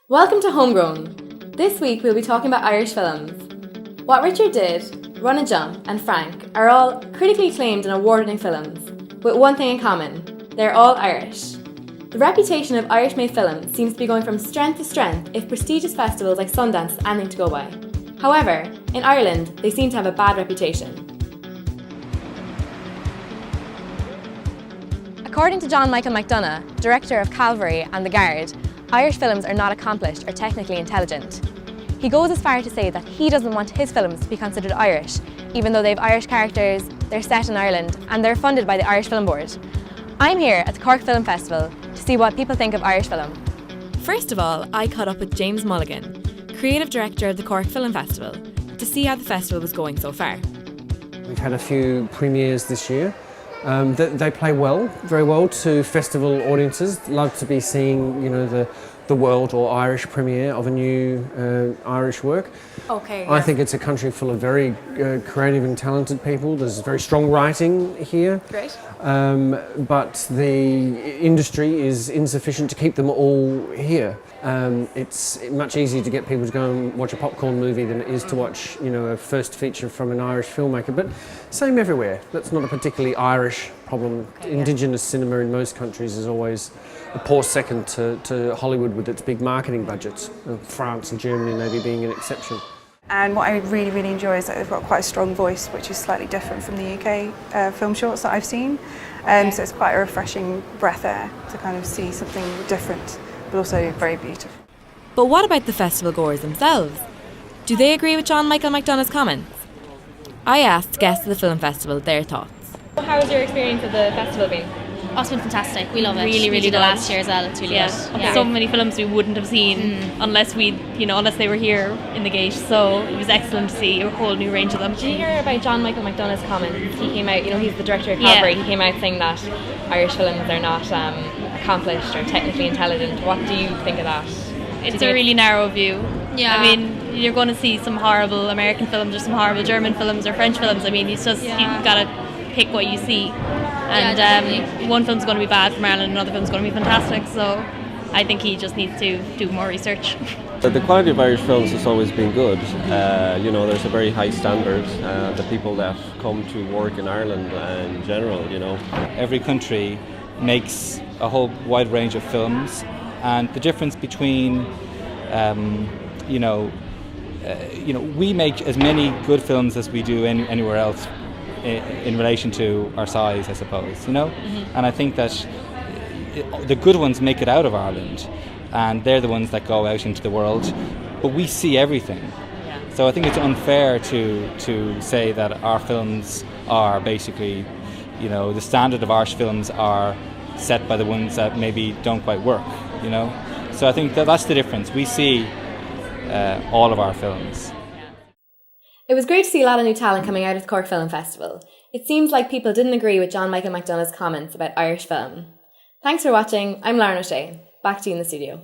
Welcome to Homegrown. This week we'll be talking about Irish films. What Richard Did, Run and Jump and Frank are all critically acclaimed and award-winning films, with one thing in common: they're all Irish. The reputation of Irish-made films seems to be going from strength to strength if prestigious festivals like Sundance is anything to go by. However, in Ireland, they seem to have a bad reputation. According to John Michael McDonagh, director of Calvary and The Guard, Irish films are not accomplished or technically intelligent. He goes as far to say that he doesn't want his films to be considered Irish, even though they have Irish characters, they're set in Ireland, and they're funded by the Irish Film Board. I'm here at the Cork Film Festival to see what people think of Irish film. First of all, I caught up with James Mulligan, creative director of the Cork Film Festival, to see how the festival was going so far. We've had a few premieres this year. They play well, very well to festival audiences. Love to be seeing, the world or Irish premiere of a new Irish work. Okay. I think it's a country full of very creative and talented people. There's very strong writing here. Great. But the industry is insufficient to keep them all here. It's much easier to get people to go and watch a popcorn movie than it is to watch, a first feature from an Irish filmmaker. But same everywhere. That's not a particularly Irish problem. Indigenous cinema in most countries is always a poor second to Hollywood with its big marketing budgets. France and Germany maybe being an exception. And what I really, really enjoy is that they've got quite a strong voice, which is slightly different from the UK film shorts that I've seen. So it's quite a refreshing breath air to kind of see something different, but also very beautiful. But what about the festival goers themselves? Do they agree with John Michael McDonagh's comments? I asked guests of the film festival their thoughts. How has your experience of the festival been? Oh, it's been fantastic. We love it. Really, we did good. it last year as well. It's really good. Yeah. So many films we wouldn't have seen unless they were here in the gate. So it was excellent to see a whole new range of them. Did you hear about John Michael McDonagh's comments? He came out, he's the director of Calvary. He came out saying that Irish films are not accomplished or technically intelligent. What do you think of that? It's a really narrow view. Yeah. I mean, you're going to see some horrible American films or some horrible German films or French films. I mean, you've got to pick what you see. And one film's going to be bad from Ireland, another film's going to be fantastic. So I think he just needs to do more research. The quality of Irish films has always been good. There's a very high standard. The people that come to work in Ireland in general, Every country makes a whole wide range of films, and the difference between, we make as many good films as we do anywhere else in relation to our size, I suppose, And I think that the good ones make it out of Ireland, and they're the ones that go out into the world, but we see everything. So I think it's unfair to say that our films are basically, the standard of Irish films are set by the ones that maybe don't quite work, So I think that's the difference. We see all of our films. It was great to see a lot of new talent coming out of the Cork Film Festival. It seems like people didn't agree with John Michael McDonagh's comments about Irish film. Thanks for watching. I'm Lauren O'Shea. Back to you in the studio.